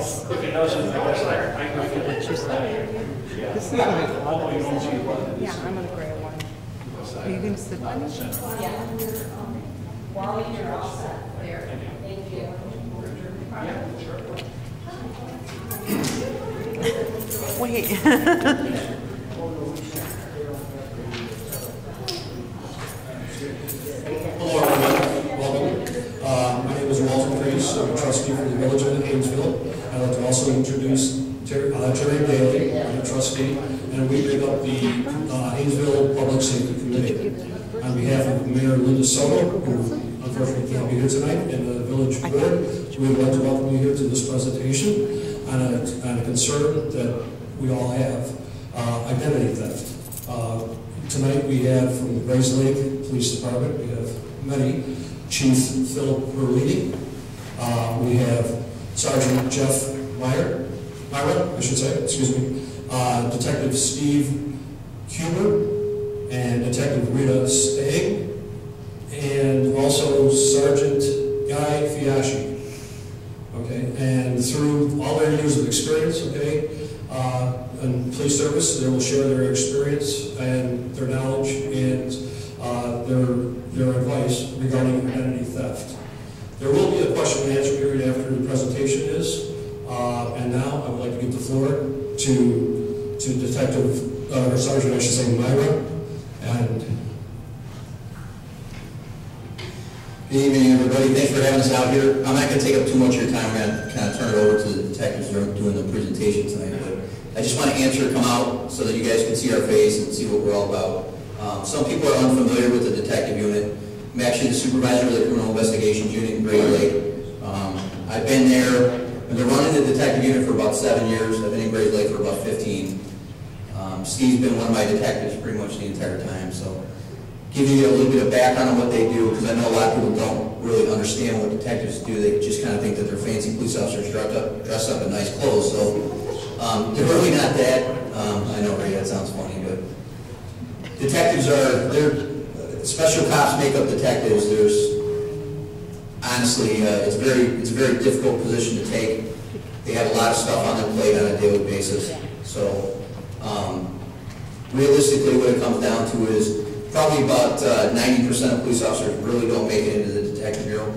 Yes. If you notice, I guess I can. What you said. This is like a lot of things. Yeah, I'm gonna grab one. Are you gonna sit by me? Yeah. Wally, you're all set there. Thank you. Wait. Hello, everyone. Welcome. My name is Walter Priest. I'm a trustee for the Village of Hainesville. I'd like to also introduce Terry Daly. I'm a trustee, and we make up the Hainesville Public Safety Committee. On behalf of Mayor Linda Soto, who unfortunately can't be here tonight, and the Village Board, we would like to welcome you here to this presentation on a concern that we all have, identity theft. Tonight we have from the Grays Lake Police Department, we have Chief Philip Berlini. We have Sergeant Jeff Myra, I should say, excuse me, Detective Steve Huber, and Detective Rita Stagg, and also Sergeant Guy Fiaschi. Okay, and through all their years of experience, okay, in police service, they will share their experience and their knowledge and their advice regarding identity theft. There will be a question and answer period after the presentation is, and now I would like to give the floor to Detective, or Sergeant, I should say, Myra. And good evening, everybody. Thanks for having us out here. I'm not going to take up too much of your time. I'm going to kind of turn it over to the detectives who are doing the presentation tonight. But I just want to come out so that you guys can see our face and see what we're all about. Some people are unfamiliar with the detective unit. I'm actually the supervisor of the Criminal Investigations Unit in Great Lake. I've been there. I've been running the detective unit for about 7 years. I've been in Great Lake for about 15. Steve's been one of my detectives pretty much the entire time. So giving you a little bit of background on what they do, because I know a lot of people don't really understand what detectives do. They just kind of think that they're fancy police officers dressed up in nice clothes. So they're really not that. I know, Ray, that sounds funny, but detectives they're special cops make up detectives. There's honestly, it's a very difficult position to take. They have a lot of stuff on their plate on a daily basis. So realistically, what it comes down to is probably about 90% of police officers really don't make it into the detective bureau.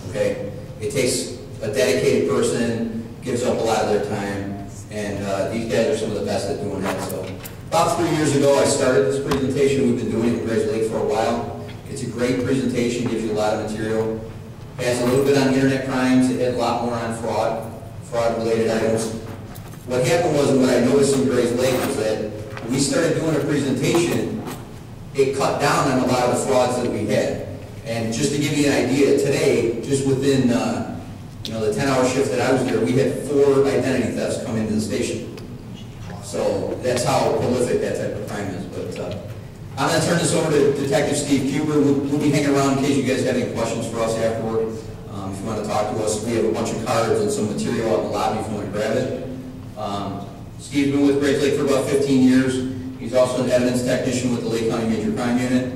Okay, it takes a dedicated person, gives up a lot of their time, and these guys are some of the best at doing that. So about 3 years ago, I started this presentation. We've been doing it in Grays Lake for a while. It's a great presentation, gives you a lot of material. It has a little bit on internet crimes. It had a lot more on fraud-related items. What happened was, and what I noticed in Grays Lake was that when we started doing a presentation, it cut down on a lot of the frauds that we had. And just to give you an idea, today, just within the 10-hour shift that I was there, we had 4 identity thefts come into the station. So that's how prolific that type of crime is. But I'm going to turn this over to Detective Steve Huber. We'll be hanging around in case you guys have any questions for us afterward. If you want to talk to us, we have a bunch of cards and some material out in the lobby if you want to grab it. Steve's been with Grays Lake for about 15 years. He's also an evidence technician with the Lake County Major Crime Unit.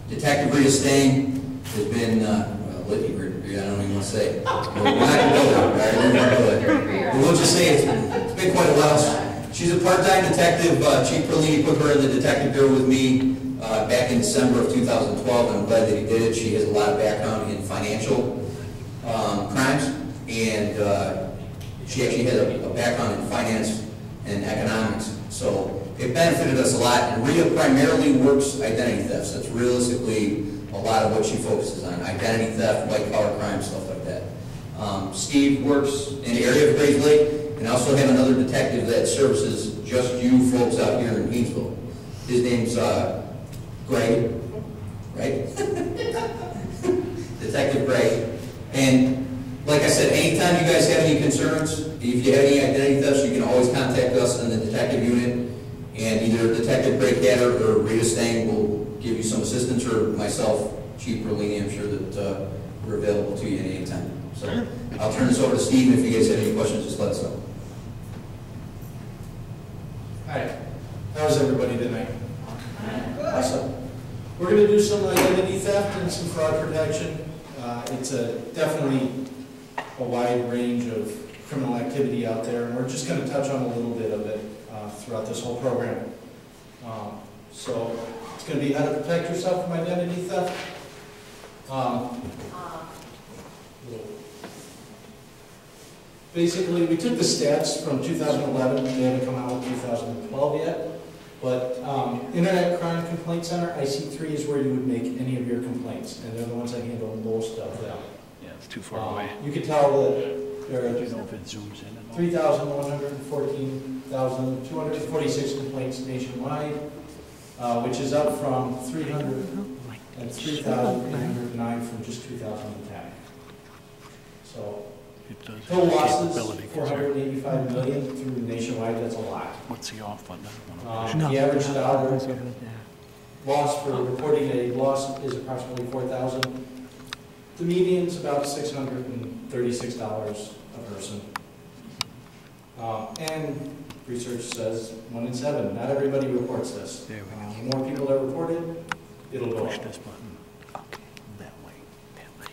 Detective Rita Stang has been, I don't even want to say. We're not going to go there, right? We'll just say it's been quite a while. She's a part-time detective. Chief Perlini put her in the detective bureau with me back in December of 2012, and I'm glad that he did it. She has a lot of background in financial crimes, and she actually has a background in finance and economics. So it benefited us a lot, and Rita primarily works identity thefts. That's realistically a lot of what she focuses on: identity theft, white-collar crime, stuff like that. Steve works in the area of Grays Lake, and I also have another detective that services just you folks out here in Hainesville. His name's Greg, right? Detective Greg. And like I said, anytime you guys have any concerns, if you have any identity thefts, you can always contact us in the detective unit, and either Detective Greg Hatter or Rita Stang will give you some assistance, or myself, Chief Perlini. I'm sure that we're available to you at any time. So I'll turn this over to Steve, and if you guys have any questions, just let us know. Hi, how's everybody tonight? Awesome. We're going to do some identity theft and some fraud protection. It's definitely a wide range of criminal activity out there, and we're just going to touch on a little bit of it throughout this whole program. So it's going to be how to protect yourself from identity theft. Basically, we took the stats from 2011, they haven't come out with 2012 yet, but Internet Crime Complaint Center, IC3, is where you would make any of your complaints, and they're the ones that handle most of them. Yeah, it's too far away. You can tell that there are Do you know if it zooms in at all? 3,114,246 complaints nationwide, which is up from 303,809 from just 2010. So It does. total have losses, capability, 'cause they're- 485 million through nationwide. That's a lot. What's the off button? The average dollar loss for reporting a loss is approximately $4,000. The median's about $636 a person. And research says 1 in 7. Not everybody reports this. There we go. The more people that report it, it'll go Push up. this button up, that way, that way.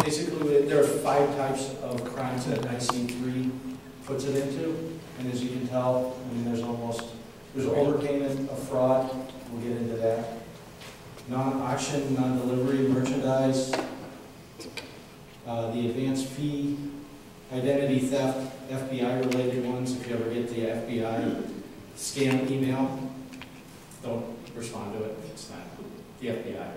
Basically, there are 5 types of crimes that IC3 puts it into. And as you can tell, I mean, there's overpayment of fraud. We'll get into that. Non-auction, non-delivery merchandise, the advance fee, identity theft, FBI-related ones. If you ever get the FBI scam email, don't respond to it. It's not the FBI.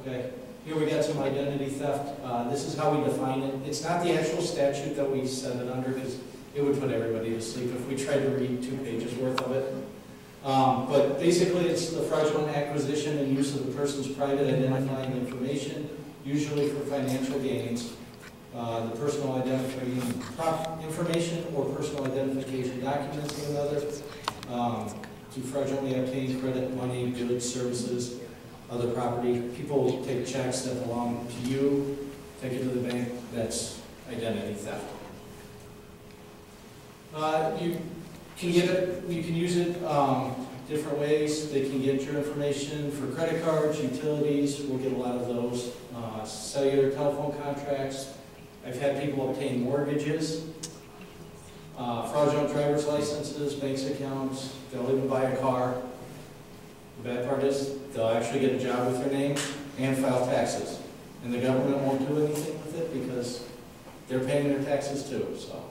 Okay, here we got some identity theft. This is how we define it. It's not the actual statute that we set it under, because it would put everybody to sleep if we tried to read 2 pages worth of it. But basically, it's the fraudulent acquisition and use of the person's private identifying information, usually for financial gains. The personal identifying information or personal identification documents of another, to fraudulently obtain credit, money, goods, services, other property. People take checks that belong to you, take it to the bank. That's identity theft. You can get it, you can use it different ways. They can get your information for credit cards, utilities. We'll get a lot of those. Cellular telephone contracts. I've had people obtain mortgages, fraudulent driver's licenses, bank accounts. They'll even buy a car. The bad part is they'll actually get a job with their name and file taxes. And the government won't do anything with it because they're paying their taxes too. So.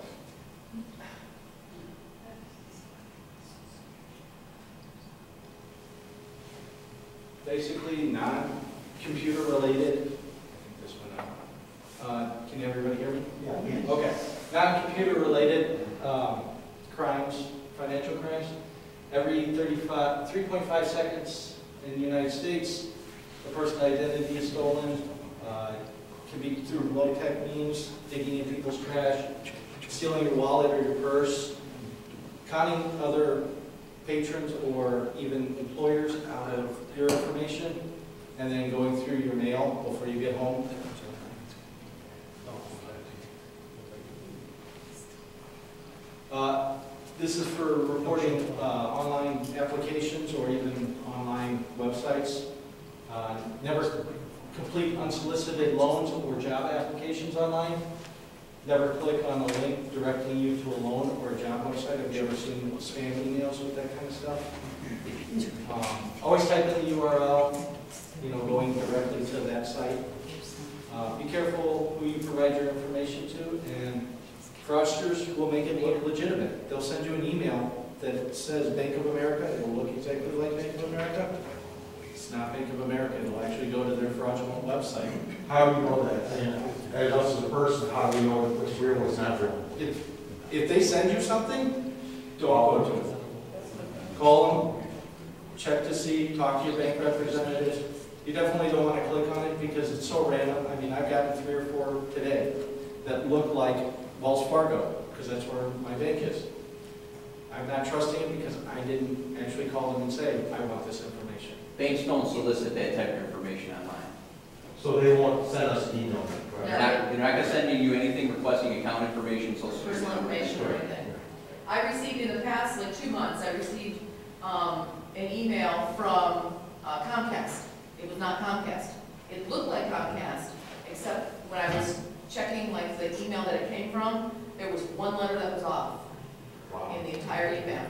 Basically, non-computer related. This one out. Can everybody hear me? Yeah. Okay. Non-computer related crimes, financial crimes. Every 3.5 seconds in the United States, a person's identity is stolen. Can be through low-tech means, digging in people's trash, stealing your wallet or your purse, conning other patrons or even employers out of your information, and then going through your mail before you get home. This is for reporting online applications or even online websites. Never complete unsolicited loans or job applications online. Never click on a link directing you to a loan or a job website. Have you ever seen spam emails with that kind of stuff? Always type in the URL, going directly to that site. Be careful who you provide your information to, and fraudsters will make it look legitimate. They'll send you an email that says Bank of America. It will look exactly like Bank of America. It's not Bank of America. It'll actually go to their fraudulent website. How do you know that? As us as a person, how do we know what's real and what's not real? If they send you something, don't go to it. Call them, check to see, talk to your bank representative. You definitely don't want to click on it because it's so random. I mean, I've gotten 3 or 4 today that look like Wells Fargo, because that's where my bank is. I'm not trusting it because I didn't actually call them and say, I want this information. Banks don't solicit that type of information online. So they won't send us an email, correct? They're not going to send you anything requesting account information, social security Personal information or anything. I received in the past, like 2 months, I received an email from Comcast. It was not Comcast. It looked like Comcast, except when I was checking like the email that it came from, there was one letter that was off in the entire email.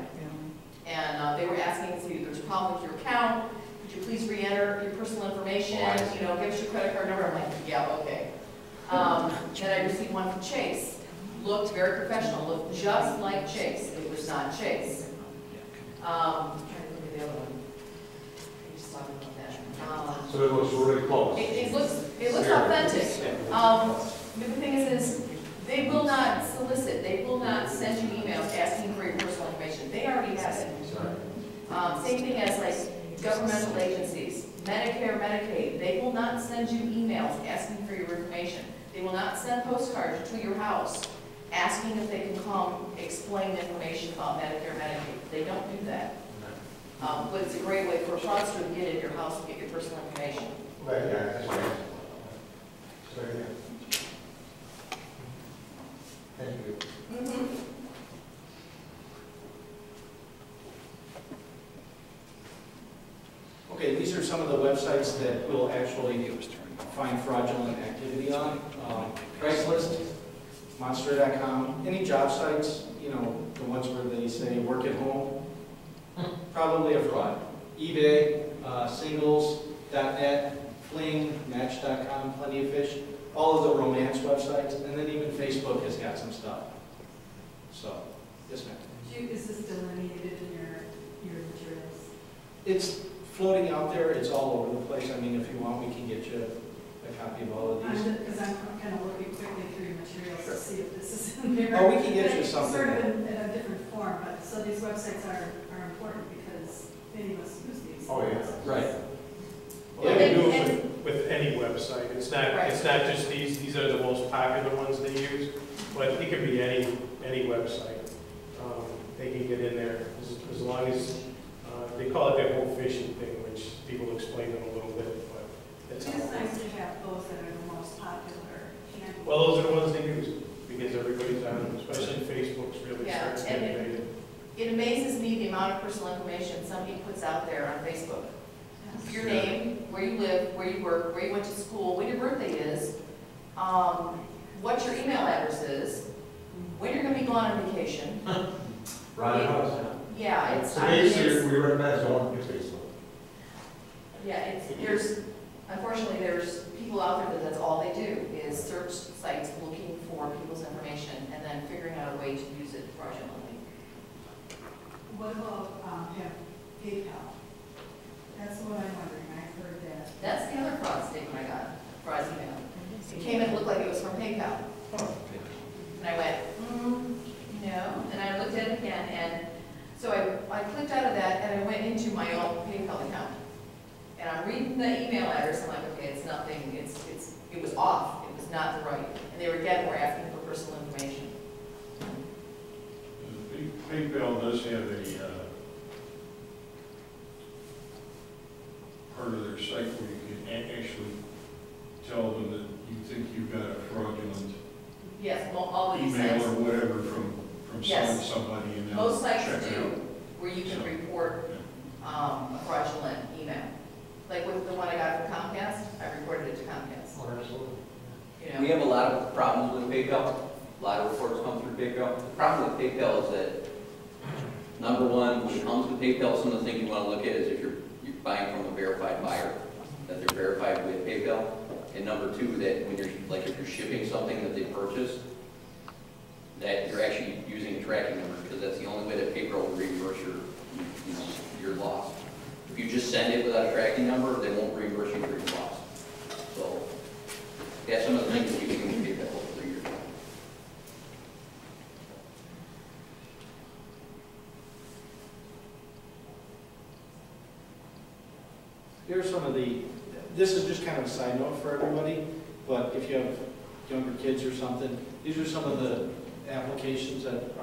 And they were asking if there's a problem with your account, could you please re-enter your personal information, you know, give us your credit card number. I'm like, yeah, okay. Then I received one from Chase. Looked very professional, looked just like Chase. It was not Chase. I'm trying to look at the other one. I'm just talking about that. So it looks really close. It looks authentic. The thing is they will not solicit, they will not send you emails asking for your personal information. They already have it. Same thing as like governmental agencies, Medicare, Medicaid, they will not send you emails asking for your information. They will not send postcards to your house asking if they can come explain information about Medicare, Medicaid. They don't do that. But it's a great way for a fraudster to get in your house and get your personal information. Right, yeah, that's right. So, yeah. Thank you. Okay, these are some of the websites that we'll actually find fraudulent activity on. Craigslist, Monster.com, any job sites, you know, the ones where they say work at home, probably a fraud. eBay, Singles.net, Fling, Match.com, Plenty of Fish, all of the romance websites, and then even Facebook has got some stuff. So, yes ma'am. Is this delineated in your materials? It's floating out there, it's all over the place. I mean, if you want, we can get you a copy of all of these. Because I'm kind of looking quickly through your materials to see if this is in there. Oh, we can get you something. Sort of in a different form, but so these websites are important because many of us use these. Oh, yeah. Right. Well, they do it with any website. It's not just these are the most popular ones they use, but it could be any website. They can get in there as long as they call it their whole phishing thing, which people explain in a little bit, but it's It's nice to have those that are the most popular. well, those are the ones they use because everybody's on them, especially Facebook's really starting to get invaded. It amazes me the amount of personal information somebody puts out there on Facebook. Your name, where you live, where you work, where you went to school, when your birthday is, what your email address is, when you're going to be gone on vacation. Right house. Yeah, it's. So basically, we recommend don't use Facebook. Yeah, unfortunately, there's people out there that's all they do is search sites looking for people's information and then figuring out a way to use it fraudulently. What about PayPal? That's what I'm wondering. I've heard that. That's the other fraud statement I got, fraud email. It came and looked like it was from PayPal. And I went, no, and I looked at it again, and so I clicked out of that and I went into my own PayPal account. And I'm reading the email address, I'm like, okay, it's nothing, it was off, it was not the right. And they were asking for personal information. PayPal does have a part of their site where you can actually tell them that you think you've got a fraudulent Yes, all of these email sites. or whatever from Yes. somebody and they'll Most sites check it out. do, where you can So, report a fraudulent email. Like with the one I got from Comcast, I reported it to Comcast. Oh, absolutely. You know? We have a lot of problems with PayPal. A lot of reports come through PayPal. The problem with PayPal is that, number one, when it comes to PayPal, some of the things you want to look at is if you're buying from a verified buyer, that they're verified with PayPal. And number two, that when if you're shipping something that they purchased, that you're actually using a tracking number, because that's the only way that PayPal will reimburse your loss. If you just send it without a tracking number, they won't reimburse you for your loss. So that's some of the things that you can do with PayPal for your time. Here's some of this is just kind of a side note for everybody, but if you have younger kids or something, these are some of the applications that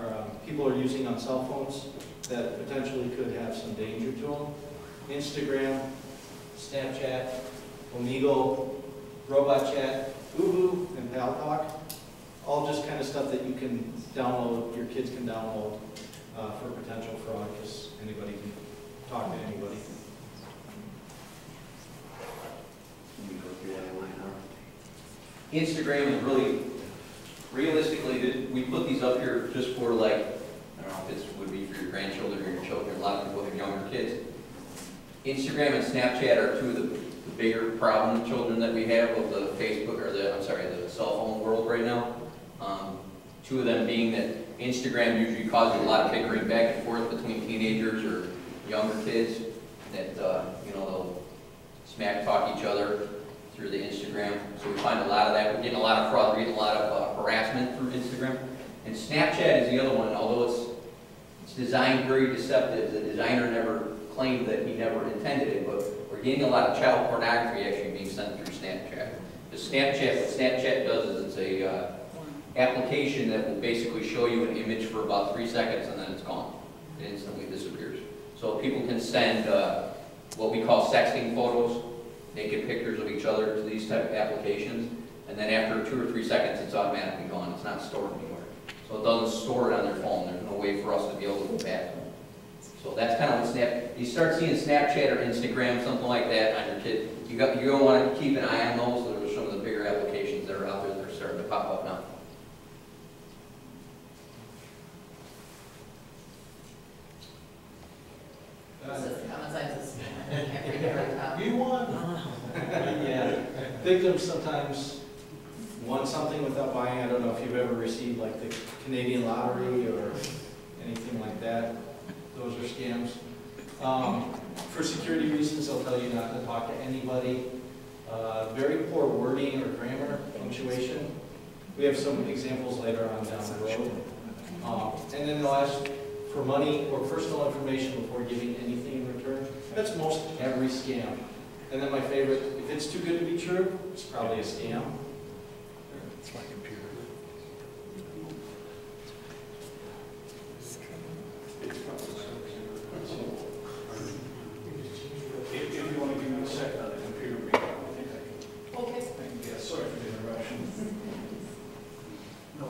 people are using on cell phones that potentially could have some danger to them. Instagram, Snapchat, Omegle, Robot Chat, Uhu, and Pal Talk. All just kind of stuff that you can download, your kids can download for potential fraud, because anybody can talk to anybody. Instagram is really, realistically, we put these up here just for like, I don't know if this would be for your grandchildren or your children, a lot of people have younger kids. Instagram and Snapchat are two of the bigger problem children that we have of the Facebook, or the cell phone world right now. Two of them being that Instagram usually causes a lot of bickering back and forth between teenagers or younger kids, that, they'll smack talk each other through the Instagram. So we find a lot of that. We're getting a lot of fraud, we're getting a lot of harassment through Instagram. And Snapchat is the other one, although it's designed very deceptive. The designer never claimed that he never intended it, but we're getting a lot of child pornography actually being sent through Snapchat. What Snapchat does is it's a application that will basically show you an image for about 3 seconds and then it's gone. It instantly disappears. So people can send what we call sexting photos, naked pictures of each other to these type of applications, and then after 2 or 3 seconds it's automatically gone. It's not stored anywhere. So it doesn't store it on their phone. There's no way for us to be able to go back to them. So that's kind of what you start seeing Snapchat or Instagram, something like that on your kid. You're going to want to keep an eye on those. Those are some of the bigger applications that are out there that are starting to pop up now. Common sense is every time. You won. Yeah. Victims sometimes want something without buying. I don't know if you've ever received like the Canadian lottery or anything like that. Those are scams. For security reasons, they'll tell you not to talk to anybody. Very poor wording or grammar, punctuation. We have some examples later on down the road. And then they'll ask for money or personal information before giving anything in return. That's most every scam. And then my favorite, if it's too good to be true, it's probably a scam. It's my computer. If you want to give me a second on the computer, Okay. yeah, sorry for the interruption. No,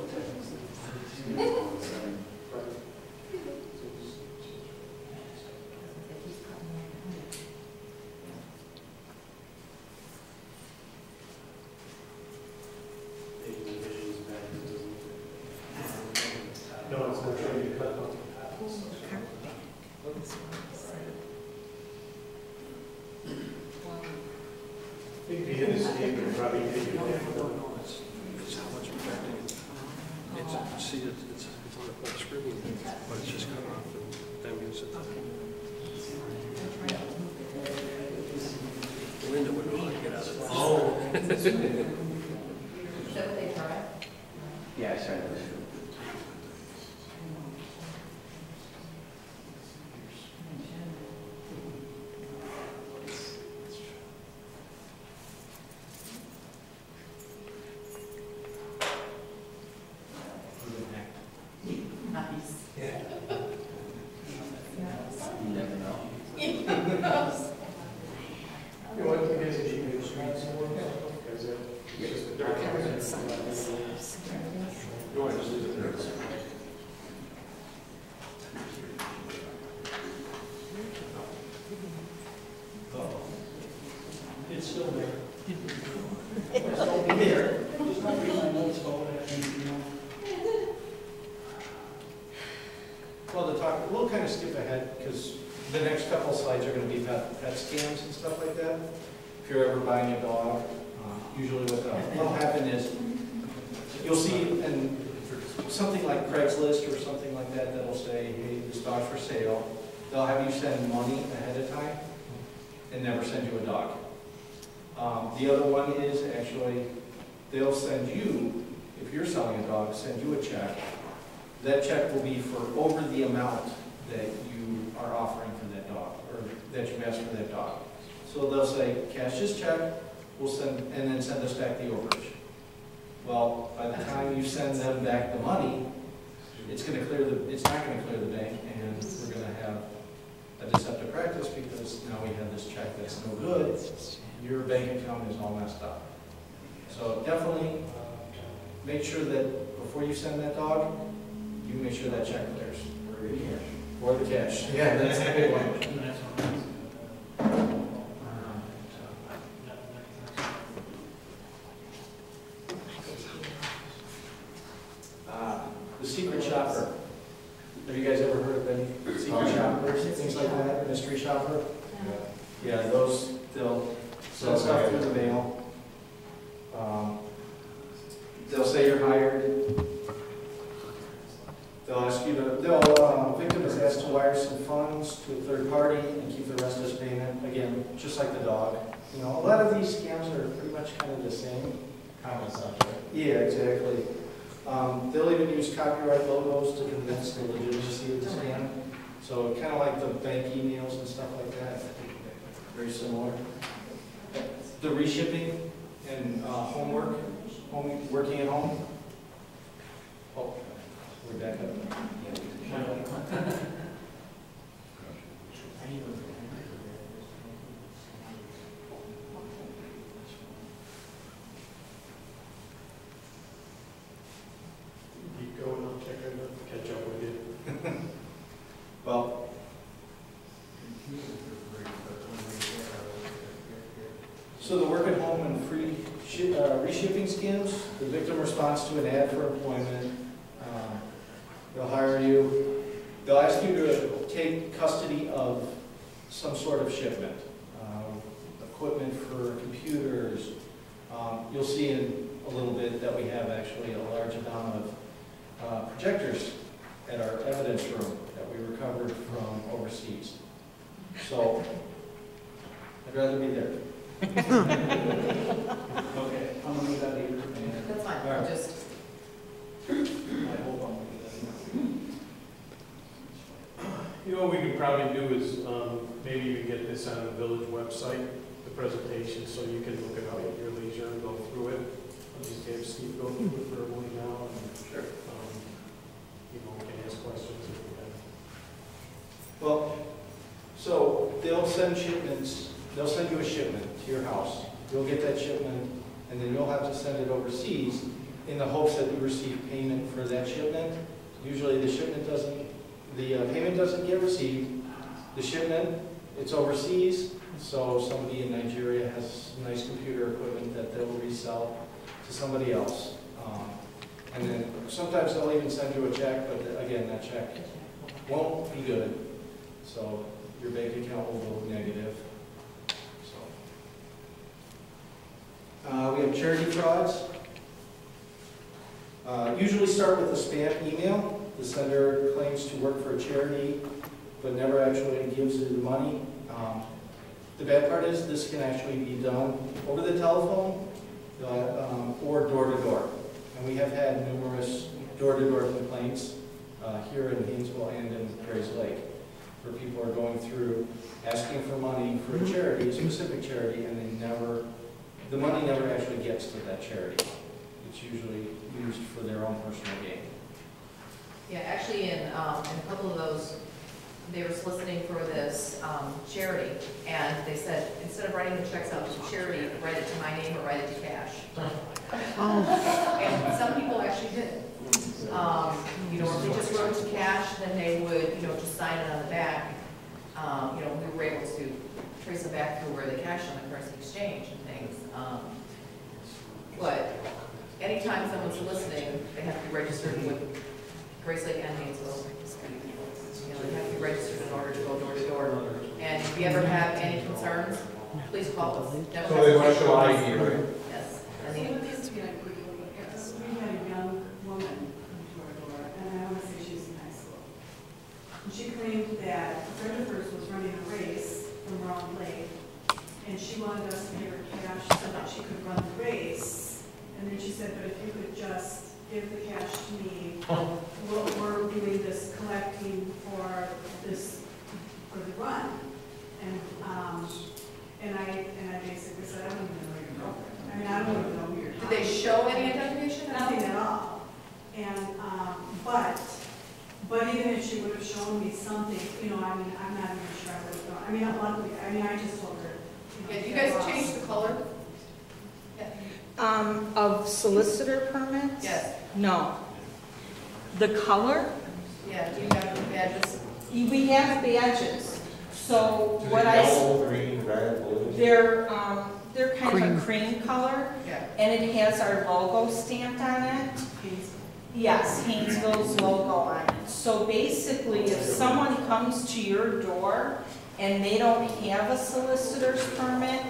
no, it's not trying to cut off. I think if you hit escape, it'll probably take you back. It's how much affecting it. It's, see, it's on the full screen, but it's just cut off, and that means that Linda would know how to get out of this. Oh. Is that what they try? Yeah, I started this. Nice. You never know. You want to get to Gmail streets? Because it's just a dark area. You want to just leave it there? It's still there. It's still there. Just not reading my notes about what I think, you know. Well, we'll kind of skip ahead because the next couple slides are going to be pet scams and stuff like that. If you're ever buying a dog, usually what'll happen is you'll see and something like Craigslist or something like that that'll say, hey, this dog's for sale. They'll have you send money ahead of time and never send you a dog. The other one is actually they'll send you, if you're selling a dog, send you a check. That check will be for over the amount that you are offering for that dog, or that you've asked for that dog. So they'll say, cash this check, we'll send, and then send us back the overage. Well, by the time you send them back the money, it's not going to clear the bank, and we're going to have a deceptive practice because now we have this check that's no good. Your bank account is all messed up. So definitely make sure that before you send that dog, you make sure that check clears. Or the cash. Yeah, that's a big one. Yeah, those, they'll send stuff through the mail. They'll say you're hired. They'll ask you to, victim is asked to wire some funds to a third party and keep the rest as payment. Again, just like the dog. You know, a lot of these scams are pretty much kind of the same. Common sense, right? Yeah, exactly. They'll even use copyright logos to convince the legitimacy of the scam. So kind of like the bank emails and stuff like that. Very similar. The reshipping and homework, working at home. Oh, we're back up. Keep going, I'll catch up with you. Well, so the work at home and free reshipping scams, the victim responds to an ad for employment. They'll hire you. They'll ask you to take custody of some sort of shipment, equipment for computers. You'll see in a little bit that we have actually a large amount of projectors at our evidence room that we recovered from overseas. So I'd rather be there. Okay, I'm gonna move that here. That's fine, All right. just, I hope I'm gonna do You know, what we could probably do is, maybe even get this on the village website, the presentation, so you can look it up at your leisure and go through it. I'll just have Steve go through it verbally now, and, Sure. you know, we can ask questions if we have. Well, so they'll send shipments, they'll send you a shipment to your house. You'll get that shipment, and then you'll have to send it overseas in the hopes that you receive payment for that shipment. Usually the shipment doesn't, the payment doesn't get received. The shipment, it's overseas, so somebody in Nigeria has nice computer equipment that they'll resell to somebody else. And then sometimes they'll even send you a check, but again, that check won't be good. So your bank account will go negative. So we have charity frauds. Usually start with a spam email. The sender claims to work for a charity, but never actually gives you the money. The bad part is this can actually be done over the telephone or door to door. And we have had numerous door-to-door complaints here in Hainesville and in Grays Lake, where people are going through asking for money for a charity, a specific charity, and the money never actually gets to that charity. It's usually used for their own personal gain. yeah, actually in a couple of those, they were soliciting for this charity, and they said, instead of writing the checks out to charity, write it to my name or write it to cash. And some people actually did. You know, if they just wrote it to cash, then they would, you know, just sign it on the back. You know, we were able to trace it back through where they cashed on the currency exchange and things. But anytime someone's soliciting, they have to be registered with Grace Lake and Hainesville. You know, they have to be registered in order to go door to door. And if you ever have any concerns, please call us. Never So they want hesitate to call us. ID, right? Yes. So And what this would be like, we had a young woman come to our door, and I want to say she was in high school. And she claimed that a friend of hers was running a race from Round Lake, and she wanted us to give her cash so that she could run the race. And then she said, but if you could just give the cash to me, we're doing this collecting for this, for the run. And I basically said, I don't even know your girlfriend. I mean, I don't even know who you're did they show any identification? Nothing at all. And, but even if she would have shown me something, you know, I mean, I'm not even sure I would have gone. I mean, luckily, I just told her. Yeah, do you guys change the color? Of solicitor permits? Yes. No. The color? Yeah, do you have the badges? We have badges. So Do what they I, yellow, green, red, blue? they're kind of a cream color, Yeah. and it has our logo stamped on it. Yes, Hainesville's logo on it. So basically, if someone comes to your door and they don't have a solicitor's permit,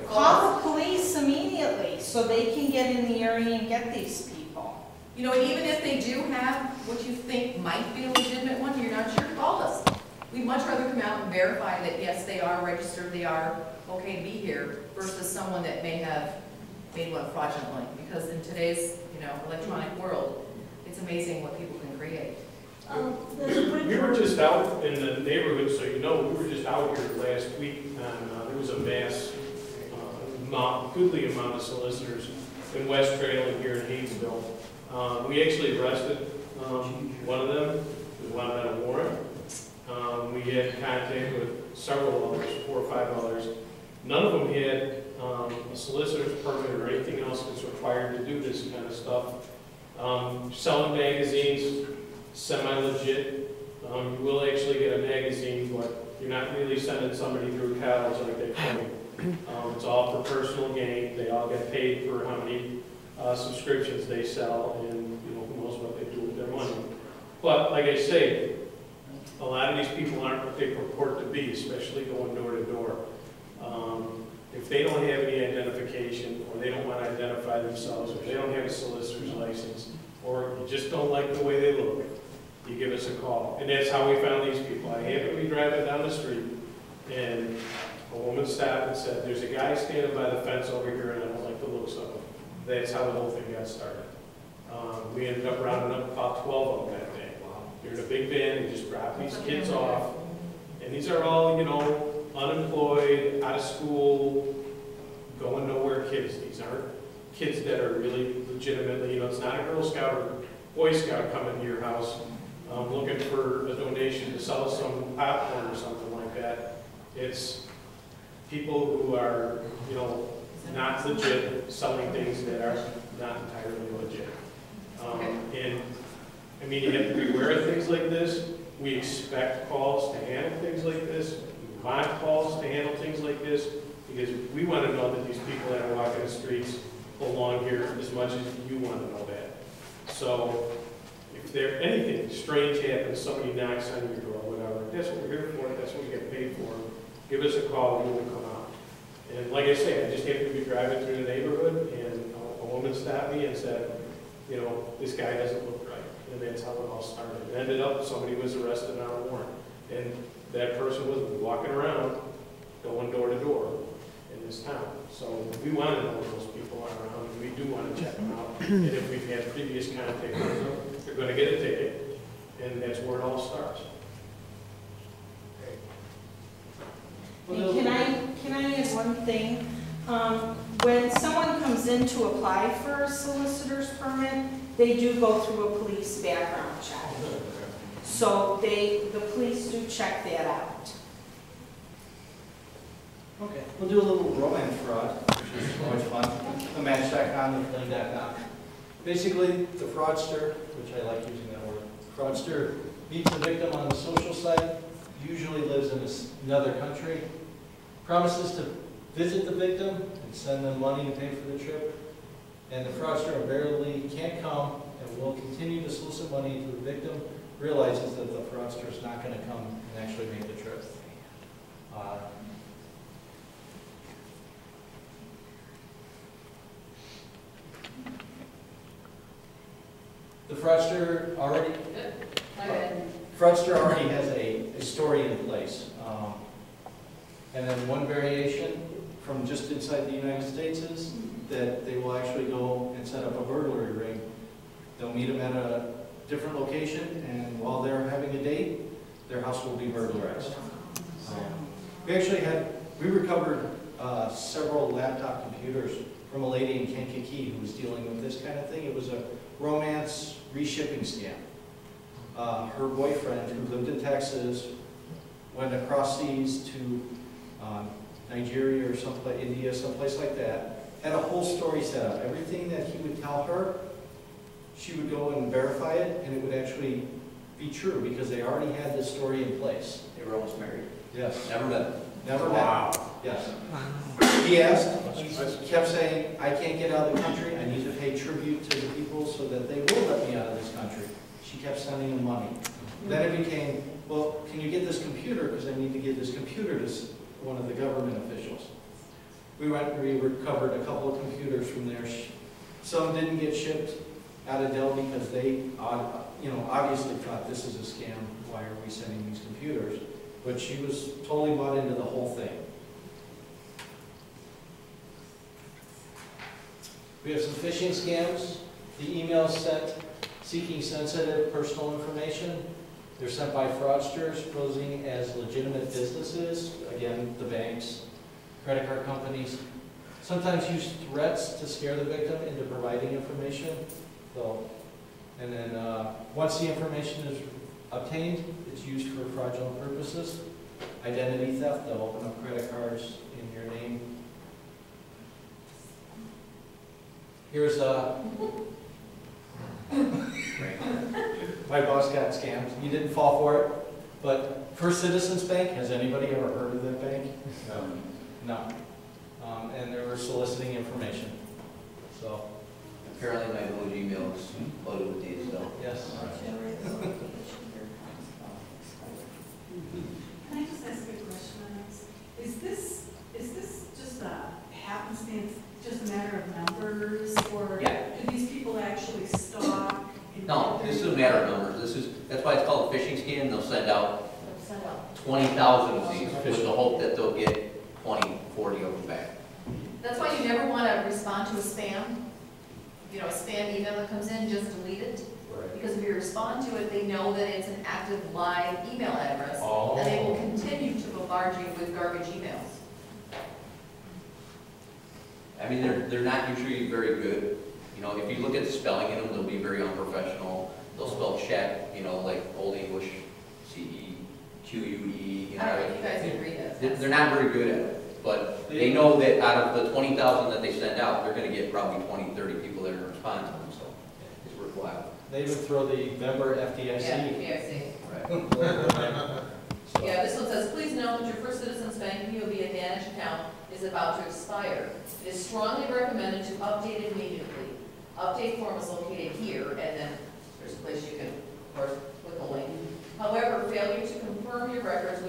call the police immediately so they can get in the area and get these people. You know, and even if they do have what you think might be a legitimate one, you're not sure, call us. We'd much rather come out and verify that, yes, they are registered, they are okay to be here, versus someone that may have made one fraudulently. Because in today's, electronic world, it's amazing what people can create. We were just out in the neighborhood, so we were just out here last week, and there was a mass, goodly amount of solicitors in West Trail and here in Hainesville. We actually arrested one of them, who wanted a warrant. We had contact with several others, 4 or 5 others. None of them had a solicitor's permit or anything else that's required to do this kind of stuff. Selling magazines, semi-legit. You will actually get a magazine, but you're not really sending somebody through college like they claim. It's all for personal gain. They all get paid for how many subscriptions they sell, and who knows what they do with their money. But like I say, a lot of these people aren't what they purport to be, especially going door to door. If they don't have any identification, or they don't want to identify themselves, or they don't have a solicitor's license, or you just don't like the way they look, you give us a call. And that's how we found these people. I happened to be driving down the street, and a woman stopped and said, "There's a guy standing by the fence over here, and I don't like the looks of him." That's how the whole thing got started. We ended up rounding up about 12 of them that day. They're in a big van, they just drop these kids off. And these are all, unemployed, out of school, going nowhere kids. These aren't kids that are really legitimately, it's not a Girl Scout or Boy Scout coming to your house looking for a donation to sell some popcorn or something like that. It's people who are, not legit, selling things that are not entirely legit. And you have to be aware of things like this. We expect calls to handle things like this. We want calls to handle things like this because we want to know that these people that are walking the streets belong here as much as you want to know that. So if there anything strange happens, somebody knocks on your door, whatever, that's what we're here for, that's what we get paid for. Give us a call, we will come out. And like I say, I just happened to be driving through the neighborhood, and a woman stopped me and said, this guy doesn't look right. And that's how it all started. It ended up, somebody was arrested on a warrant. And that person was walking around, going door to door in this town. So we want to know where those people are around, and we do want to check them out. And if we've had previous contact with them, they're going to get a ticket, and that's where it all starts. And can I add one thing? When someone comes in to apply for a solicitor's permit, they do go through a police background check. So the police do check that out. Okay, we'll do a little romance fraud, which is always fun. The Match.com, the Fling.com. Basically, the fraudster, which I like using that word, fraudster meets the victim on the social site, usually lives in another country, promises to visit the victim and send them money to pay for the trip, and the fraudster invariably can't come and will continue to solicit money to the victim, realizes that the fraudster is not going to come and actually make the trip. The fraudster already has a story in place. And then one variation from just inside the United States is that they will actually go and set up a burglary ring. They'll meet them at a different location, and while they're having a date, their house will be burglarized. We recovered several laptop computers from a lady in Kankakee who was dealing with this kind of thing. It was a romance reshipping scam. Her boyfriend, who lived in Texas, went across seas to Nigeria or someplace, India, someplace like that, had a whole story set up. Everything that he would tell her, she would go and verify it, and it would actually be true because they already had this story in place. They were almost married. Yes. Never met. Never Wow. met. Yes. He asked, he kept saying, I can't get out of the country, I need to pay tribute to the people so that they will let me out of this country. She kept sending him money. Then it became, well, can you get this computer, because I need to give this computer to one of the government officials. We recovered a couple of computers from there. Some didn't get shipped out of Dell because they, obviously thought this is a scam. Why are we sending these computers? But she was totally bought into the whole thing. We have some phishing scams. The emails sent seeking sensitive personal information. They're sent by fraudsters posing as legitimate businesses. Again, the banks, credit card companies. Sometimes use threats to scare the victim into providing information. And then once the information is obtained, it's used for fraudulent purposes. Identity theft, they'll open up credit cards in your name. Here's my boss got scammed. He didn't fall for it, but First Citizens Bank, has anybody ever heard of that bank? No. And they were soliciting information. So Apparently my village email is loaded with these, so. yes. Can I just ask a question on this? Is this just a happenstance, just a matter of numbers, or Yeah. do these people actually stalk? No, this is a matter of numbers. That's why it's called a phishing scam. They'll send out 20,000 of these with the hope that they'll get 20, 40 of them back. That's why you never want to respond to a spam. A spam email that comes in, just delete it. Because if you respond to it, they know that it's an active live email address. And they will continue to bombard you with garbage emails. I mean, they're not usually very good. If you look at the spelling in them, they'll be very unprofessional. They'll spell check, like Old English, CEQUE. I don't know if you guys can read that. They're not very good at it, but they know that out of the 20,000 that they send out, they're going to get probably 20, 30 people that are going to respond to them, so it's worthwhile. They even throw the member FDIC. Yeah, FDIC. Right. Yeah, this one says, please note that your First Citizens Bank POV Advantage account is about to expire. It is strongly recommended to update it immediately. Update form is located here, and then there's a place you can, of course, click a link. However, failure to confirm your records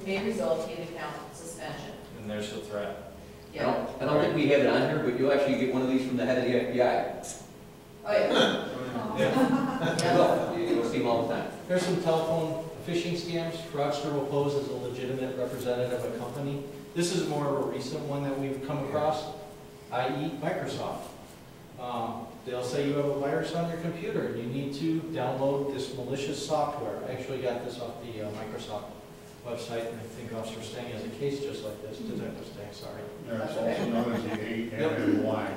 may result in account suspension. And there's the threat. Yeah. I don't think we have it on here, but you'll actually get one of these from the head of the FBI. Oh, yeah. Yeah. You'll see them all the time. Here's some telephone phishing scams. Fraudster will pose as a legitimate representative of a company. This is more of a recent one that we've come across, i.e. Microsoft. They'll say you have a virus on your computer and you need to download this malicious software. I actually got this off the Microsoft website, and I think Officer Stang has a case just like this. Detective Stang, sorry. It's also known as the AMY.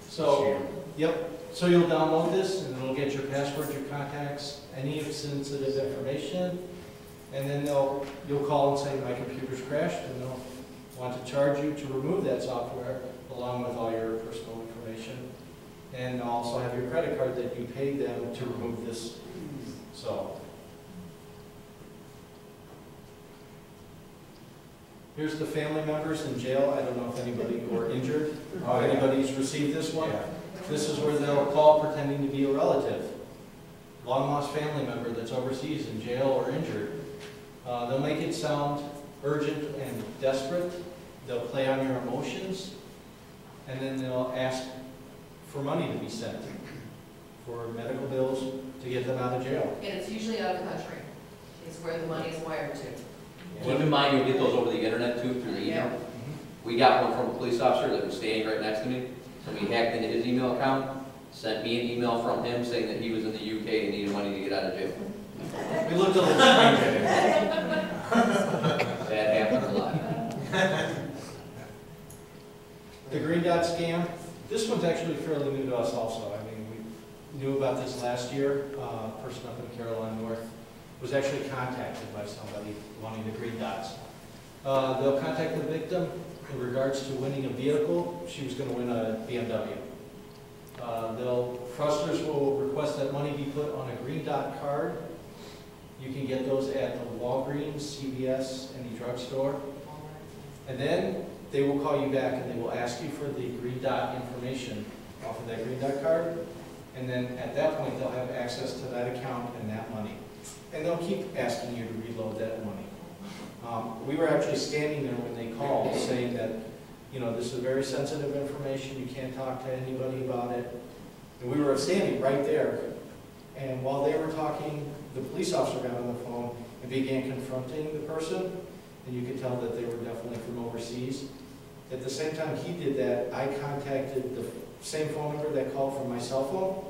So, yep. So you'll download this, and it'll get your password, your contacts, any sensitive information, and then you'll call and say my computer's crashed, and they'll want to charge you to remove that software along with all your personal information, and also have your credit card that you paid them to remove this. So here's the family members in jail. I don't know if anybody were injured. Anybody's received this one. This is where they'll call pretending to be a relative, long-lost family member that's overseas in jail or injured. They'll make it sound urgent and desperate. They'll play on your emotions, and then they'll ask for money to be sent for medical bills to get them out of jail. And it's usually out of the country. It's where the money is wired to. Keep in mind, you'll get those over the internet too, through the email. Yeah. We got one from a police officer that was standing right next to me. Somebody hacked into his email account, sent me an email from him saying that he was in the UK and needed money to get out of jail. We looked a little strange at it. That happens a lot. The green dot scam, this one's actually fairly new to us also. I mean, we knew about this last year. A person up in Carolina North was actually contacted by somebody wanting the green dots. They'll contact the victim in regards to winning a vehicle. She was going to win a BMW. Fraudsters will request that money be put on a green dot card. You can get those at the Walgreens, CVS, any drugstore. And then they will call you back and they will ask you for the green dot information off of that green dot card. And then at that point, they'll have access to that account and that money. and they'll keep asking you to reload that money. We were actually standing there when they called, saying that, you know, this is very sensitive information, you can't talk to anybody about it. And we were standing right there, and while they were talking, the police officer got on the phone and began confronting the person, and you could tell that they were definitely from overseas. At the same time he did that, I contacted the same phone number that called from my cell phone.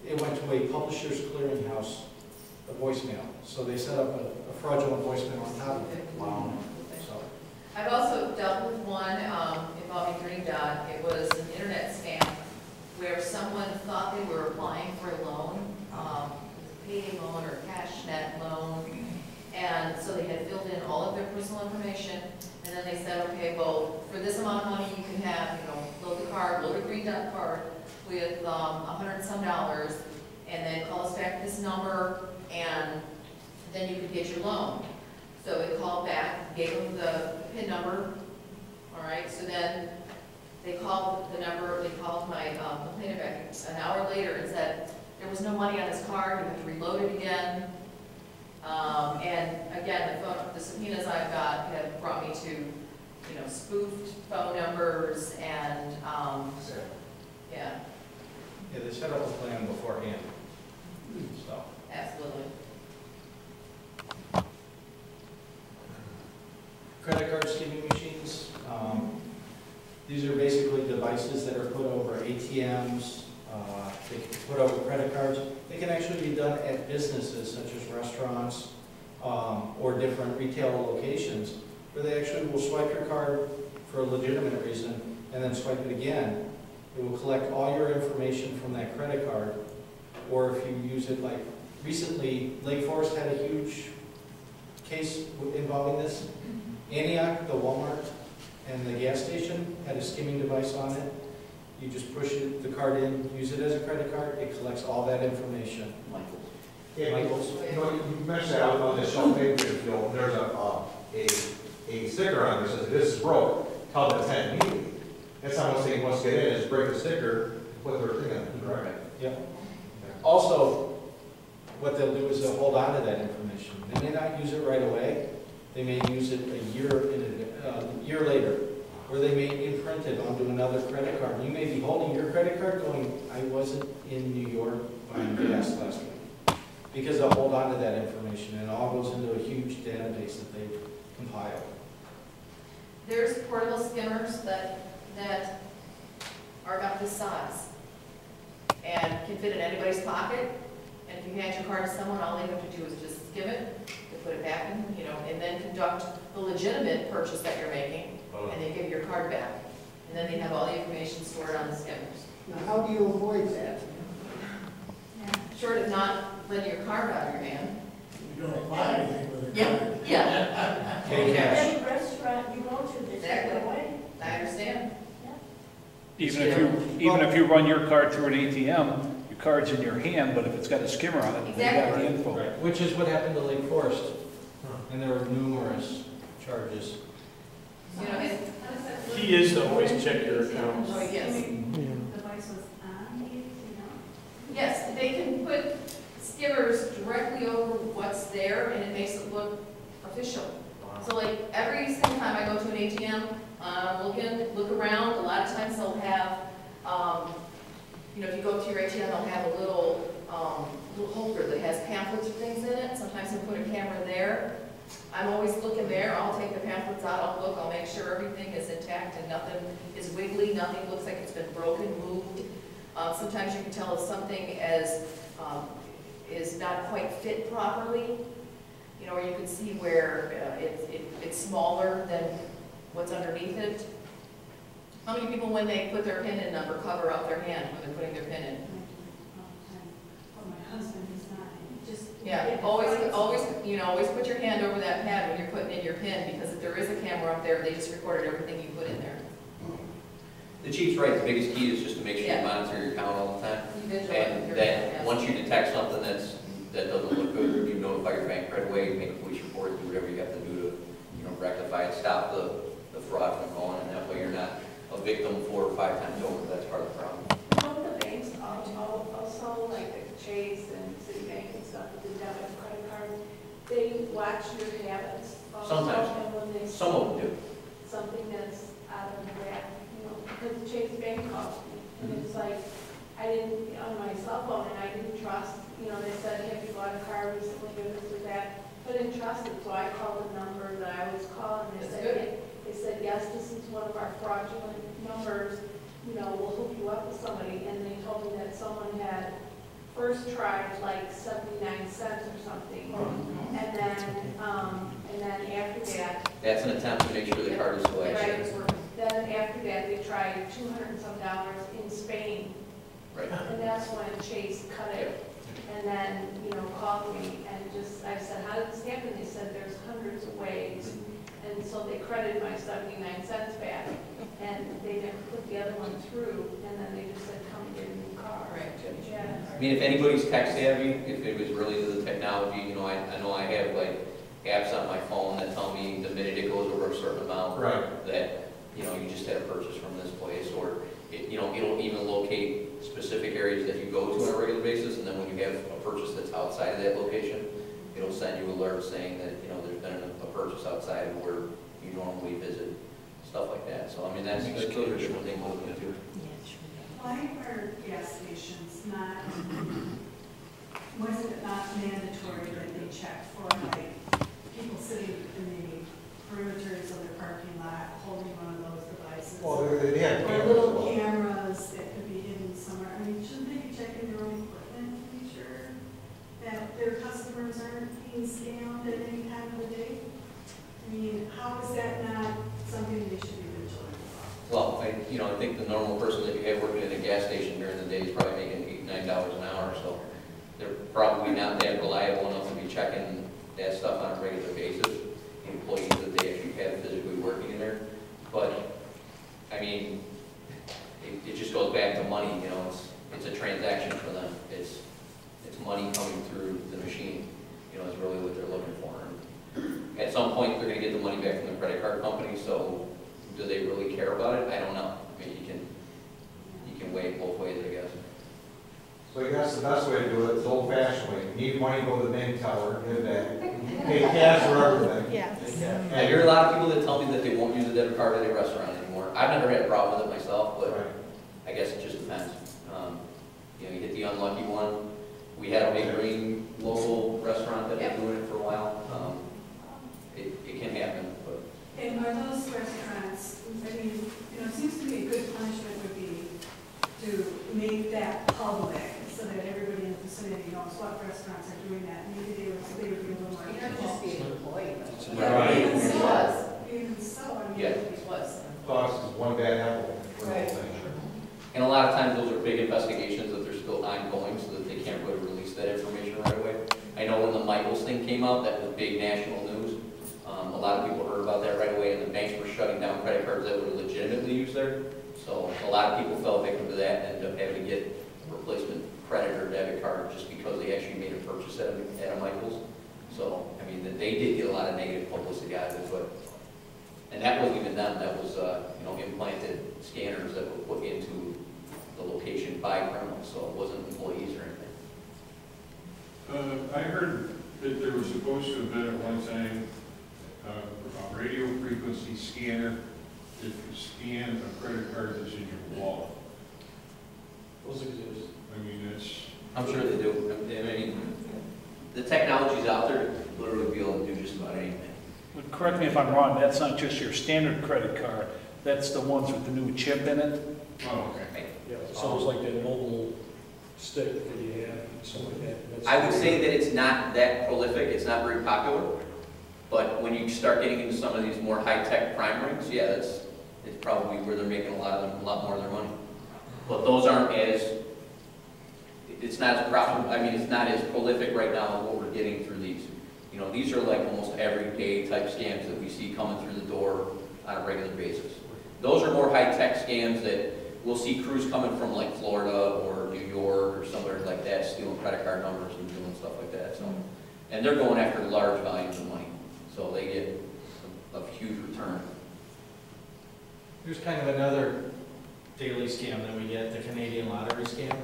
It went to a publisher's clearinghouse, a voicemail. So they set up a fraudulent voicemail on top of it. Wow. So. I've also dealt with one involving Green Dot. It was an internet scam where someone thought they were applying for a loan, payday loan or CashNet loan, and so they had filled in all of their personal information, and then they said, okay, well, for this amount of money you can have, you know, load the card, load a Green Dot card with $100 and some, and then call us back this number, and then you could get your loan. So it called back, gave them the PIN number, all right, so then they called the number, they called my complainant back an hour later and said, there was no money on this card, you have to reload it again. And again, the subpoenas I've got have brought me to, you know, spoofed phone numbers and, yeah. Yeah, they set up a plan beforehand. So. Absolutely. Credit card skimming machines. These are basically devices that are put over ATMs. They can put over credit cards. They can actually be done at businesses such as restaurants or different retail locations where they actually will swipe your card for a legitimate reason and then swipe it again. It will collect all your information from that credit card, or if you use it like recently, Lake Forest had a huge case involving this. Antioch, the Walmart, and the gas station had a skimming device on it. You just push the card in, use it as a credit card, it collects all that information. Michael's. You know, you mentioned that on the shelf paper, you know, there's a sticker on there that says this is broke, tell the tenant immediately. That's how much they must get in, is break the sticker, put their thing on it, right? Yeah. Also, what they'll do is they'll hold on to that information. They may not use it right away. They may use it a year later, or they may imprint it onto another credit card. You may be holding your credit card going, I wasn't in New York buying gas last week. Because they'll hold on to that information, and it all goes into a huge database that they've compiled. There's portable skimmers that are about this size and can fit in anybody's pocket. And if you hand your card to someone, all they have to do is just skim it, they put it back in, you know, and then conduct the legitimate purchase that you're making, and they give your card back. And then they have all the information stored on the skimmers. Now, how do you avoid that? Short of not letting your card out of your hand. You don't buy anything with a Yeah, card. yeah. Pay cash. Any restaurant you go to, they take it away. I understand. Even if you run your card through an ATM, your card's in your hand, but if it's got a skimmer on it, they got the info. Which is what happened to Lake Forest. And there were numerous charges. You know, and, Key is to always check your accounts. oh, yes. Device was on the ATM? Yes, they can put skimmers directly over what's there, and it makes it look official. So like, every single time I go to an ATM, look around, a lot of times they'll have, you know, if you go to your ATM, they'll have a little holder that has pamphlets or things in it. Sometimes they'll put a camera there. I'm always looking there. I'll take the pamphlets out, I'll look, I'll make sure everything is intact and nothing is wiggly, nothing looks like it's been broken, moved. Sometimes you can tell if something is not quite fit properly, you know, or you can see where it's smaller than what's underneath it. How many people, when they put their PIN number, cover up their hand when they're putting their PIN in? Well, my husband is not, just. Yeah, always put your hand over that pad when you're putting in your PIN, because if there is a camera up there, they just recorded everything you put in there. The chief's right, the biggest key is just to make sure you monitor your account all the time. And then, once you detect something that doesn't look good, you notify your bank right away, make a police report, do whatever you have to do to, you know, rectify it, stop the fraud from going, and that way you're not a victim 4 or 5 times over. That's part of the problem. Don't the banks also, like the Chase and Citibank and stuff, do watch your habits? also, Sometimes. and when they Some of them do. something that's out of whack, you know, because Chase Bank calls me, and it's like, I didn't, on my cell phone, and I didn't trust, you know, they said, have you bought a car recently, or this or that, but I didn't trust it, so I called the number that I always call, and That's good. they said, yes, this is one of our fraudulent numbers, you know, we'll hook you up with somebody, and they told me that someone had first tried like 79 cents or something, and then after that, That's an attempt to make sure the card is still right, active. then after that, they tried $200 and some in Spain, Right. and that's when Chase cut it, and then, you know, called me, and just, I said, how did this happen? They said, there's hundreds of ways, and so they credited my 79 cents back, and they never put the other one through, and then they just said, come get a new car. Right. Yeah. I mean, if anybody's tech savvy, if it was really the technology, you know, I know I have like apps on my phone that tell me the minute it goes over a certain amount, Right. that, you know, you just had a purchase from this place, or, it, you know, it'll even locate specific areas that you go to on a regular basis, and then when you have a purchase that's outside of that location, it'll send you alerts saying that, you know, there's been a purchase outside of where you normally visit, stuff like that. So, I mean, that's those are different things we'll look into. Why are gas stations not, was it not mandatory that they check for like people sitting in the perimeters of their parking lot holding one of those devices? Well, they had Or cameras. little as well. cameras that could be hidden somewhere. I mean, shouldn't they be checking their own equipment to be sure that their customers aren't being scammed at any time of the day? I mean, how is that not something they should be vigilant about? Well, I think the normal person that you have working at a gas station during the day is probably making $8, $9 an hour, so they're probably not that reliable enough to be checking that stuff on a regular basis, employees that they actually have physically working in there. But, I mean, it just goes back to money, you know, it's a transaction for them. It's money coming through the machine, you know, is really what they're looking for. And at some point, they're gonna get the money back from the credit card company, so do they really care about it? I don't know. I mean, you can weigh it both ways, I guess. So I guess the best way to do it is old fashioned way. You need money, go to the bank teller, give it back. Pay cash for everything. Yes. I hear a lot of people that tell me that they won't use a debit card at a restaurant anymore. I've never had a problem with it myself, but Right. I guess it just depends. You know, you get the unlucky one. We had a Big Green local restaurant that was doing it for a while. It can happen, but And are those restaurants, I mean, you know, it seems to me a good punishment would be to make that public so that everybody in the vicinity knows what restaurants are doing that. Maybe they would be a little more You can't careful. just be an employee. but- Yeah, even It so, was. even so, I mean. Yeah. It was. Thoughts is one bad apple for the whole Right. thing. and a lot of times those are big investigations that they're still ongoing, so that they can't really release that information right away. I know when the Michaels thing came out, that was big national news. A lot of people heard about that right away, and the banks were shutting down credit cards that were legitimately used there. So a lot of people fell victim to that and ended up having to get a replacement credit or debit card just because they actually made a purchase at a Michaels. So, I mean, they did get a lot of negative publicity out of it, but, and that wasn't even them, that was, you know, implanted scanners that were put into the location by criminals, so it wasn't employees or anything. I heard that there was supposed to have been at one time a radio frequency scanner that could scan a credit card that's in your wallet. Those exist. I mean, it's, I'm sure they do. I mean, the technology's out there to literally be able to do just about anything. But correct me if I'm wrong, that's not just your standard credit card, that's the ones with the new chip in it? oh, okay. Yeah, it's almost like that mobile stick that you have, something like that. I would say that it's not that prolific, it's not very popular, but when you start getting into some of these more high-tech crime rings, yeah, it's probably where they're making a lot more of their money. But those aren't as, it's not as profitable, I mean, it's not as prolific right now as what we're getting through these. You know, these are like almost everyday type scams that we see coming through the door on a regular basis. Those are more high-tech scams that we'll see crews coming from like Florida or New York or somewhere like that, stealing credit card numbers and doing stuff like that. So, and they're going after large volumes of money, so they get a huge return. Here's kind of another daily scam that we get, the Canadian lottery scam.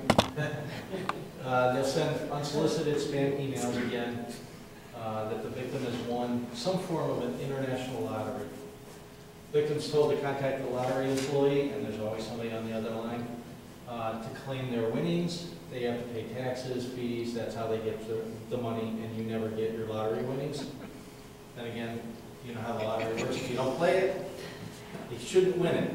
They'll send unsolicited spam emails again. that the victim has won some form of an international lottery. Victim's told to contact the lottery employee, and there's always somebody on the other line, to claim their winnings. They have to pay taxes, fees, that's how they get the money, and you never get your lottery winnings. Then again, you know how the lottery works. If you don't play it, you shouldn't win it.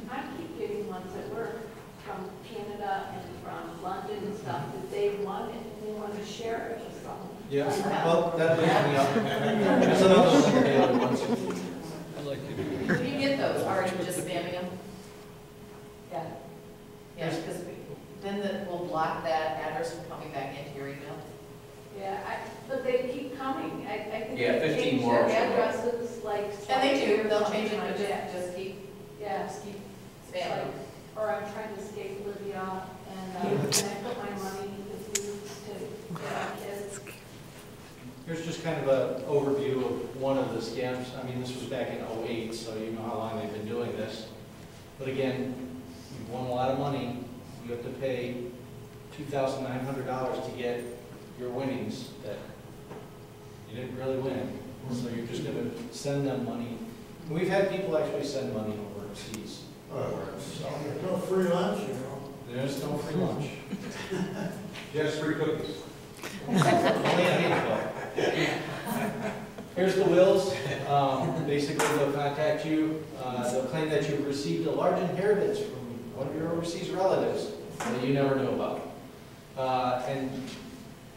I keep getting ones at work from Canada and from London and stuff, that they won it, and they want to share it with someone. Yeah, well, that brings me up. There's another one of the other ones. Do you get those, or are you just spamming them? Yeah. Yeah, because then we'll block that address from coming back into your email. Yeah, but they keep coming. I think Yeah, they 15 change more their options. addresses like. And they do, they'll something change it, like but that. just keep Yeah, spamming. like, or I'm trying to escape Libya, and can I put my money with you to get our kids? Here's just kind of an overview of one of the scams. I mean, this was back in '08, so you know how long they've been doing this. But again, you've won a lot of money. You have to pay $2,900 to get your winnings that you didn't really win. So you're just going to send them money. And we've had people actually send money overseas. So There's no free lunch, you know. there's no free lunch. Just free cookies. Only a handful. Here's the wills. Basically, they'll contact you. They'll claim that you've received a large inheritance from one of your overseas relatives that you never knew about.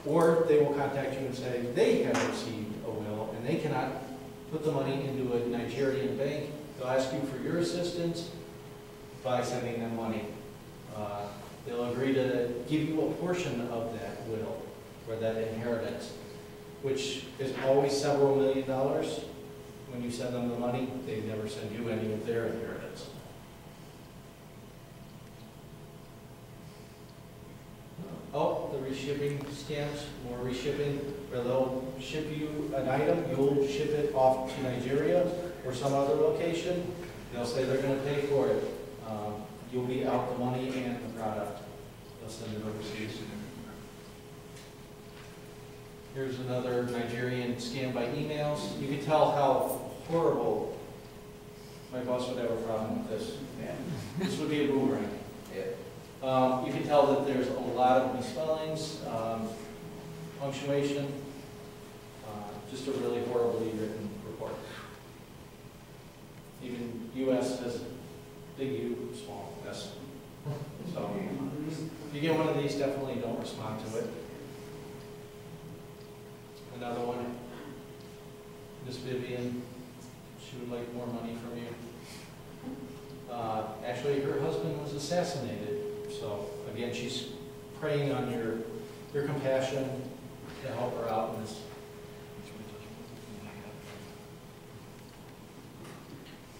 Or they will contact you and say they have received a will and they cannot put the money into a Nigerian bank. They'll ask you for your assistance by sending them money. They'll agree to give you a portion of that will or that inheritance, which is always several $1 million. When you send them the money, they never send you any of their inheritance. Oh, the reshipping scams, more reshipping, where they'll ship you an item, you'll ship it off to Nigeria or some other location. They'll say they're going to pay for it. You'll be out the money and the product. They'll send it overseas. Here's another Nigerian scam by emails. You can tell how horrible my boss would have a problem with this. This would be a boomerang. You can tell that there's a lot of misspellings, punctuation, just a really horribly written report. Even US has big U, small s. So if you get one of these, definitely don't respond to it. Another one, Miss Vivian, she would like more money from you. Actually, her husband was assassinated. So again, she's preying on your compassion to help her out in this.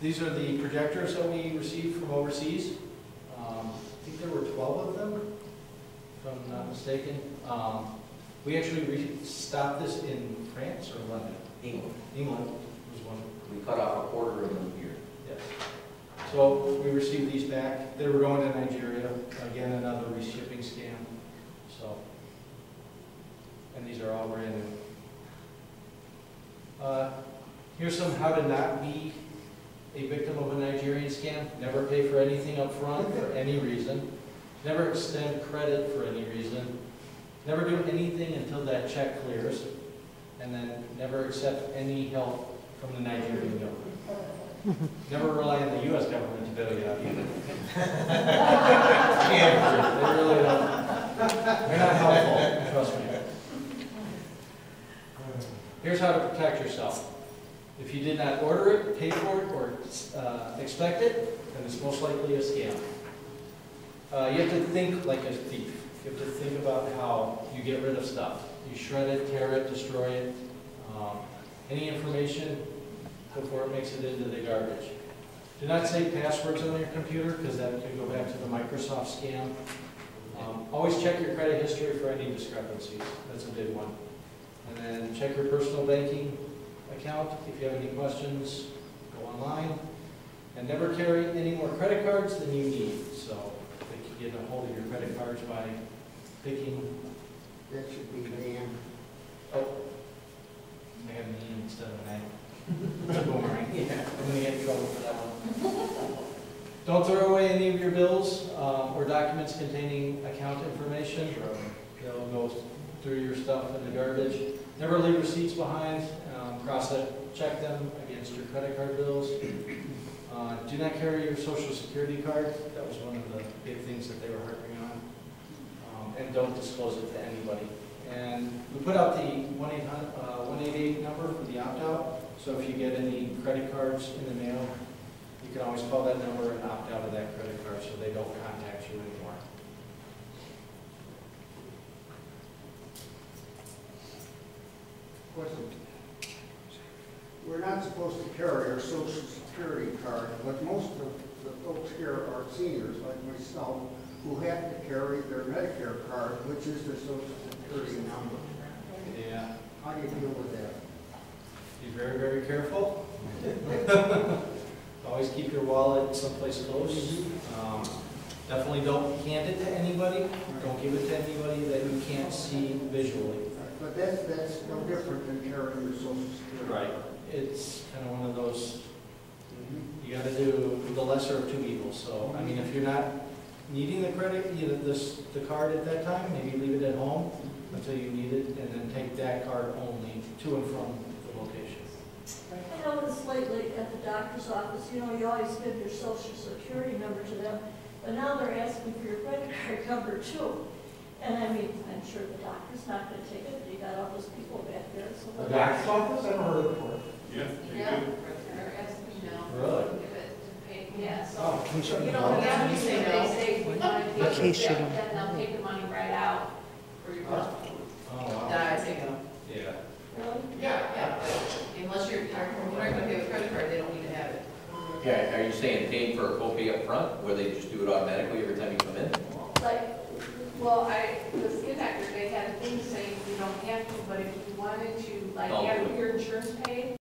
These are the projectors that we received from overseas. I think there were 12 of them, if I'm not mistaken. We actually stopped this in France or London? England. England was one. We cut off a quarter of them here. Yes. So we received these back. They were going to Nigeria. Again, another reshipping scam. So, and these are all brand new. Here's some how to not be a victim of a Nigerian scam. Never pay for anything up front for any reason. Never extend credit for any reason. Never do anything until that check clears. And then never accept any help from the Nigerian government. Never rely on the U.S. government to bail you out either. They really don't. They're not helpful, trust me. Here's how to protect yourself. If you did not order it, pay for it, or expect it, then it's most likely a scam. You have to think like a thief. You have to think about how you get rid of stuff. You shred it, tear it, destroy it. Any information before it makes it into the garbage. Do not save passwords on your computer because that could go back to the Microsoft scam. Always check your credit history for any discrepancies. That's a big one. And then check your personal banking account. If you have any questions, go online. And never carry any more credit cards than you need. So they can get a hold of your credit cards by picking That should be banned. Oh, I have an E instead of an A. Boomerang. Yeah, I'm gonna get in trouble for that one. Don't throw away any of your bills or documents containing account information. They'll go through your stuff in the garbage. Never leave receipts behind. Check them against your credit card bills. Do not carry your social security card. That was one of the big things that they were harping on. And don't disclose it to anybody. And we put out the 1-888 number for the opt-out. So if you get any credit cards in the mail, you can always call that number and opt out of that credit card so they don't contact you anymore. Question. We're not supposed to carry our social security card, but most of the folks here are seniors like myself who have to carry their Medicare card, which is their social security number. Yeah. How do you deal with that? Be very, very careful. Always keep your wallet someplace close. Definitely don't hand it to anybody. Don't give it to anybody that you can't see visually. But that's no different than carrying your social security. Right. It's kind of one of those, you got to do the lesser of two evils. So, I mean, if you're not needing the credit, the card at that time, maybe leave it at home until you need it, and then take that card only to and from the location. I noticed lately at the doctor's office, you always give your social security number to them, but now they're asking for your credit card number too. And I mean, I'm sure the doctor's not going to take it, but you got all those people back there. So The doctor's office? I never heard of it before. Yeah, Yeah, they're asking now. Really? Give it to pay, yeah, so. Oh, can You don't have to say no. They say, we want to In take it, then they'll take the money right out for your Oh, wow. Then I say no. Yeah. Really? Yeah. Unless you're not going to have a credit card, they don't need to have it. Yeah, are you saying paying for a copay up front, where they just do it automatically every time you come in? Like, well, the skin doctor, they had a thing saying you don't have to, but if you wanted to, like, Oh, have good. your insurance paid,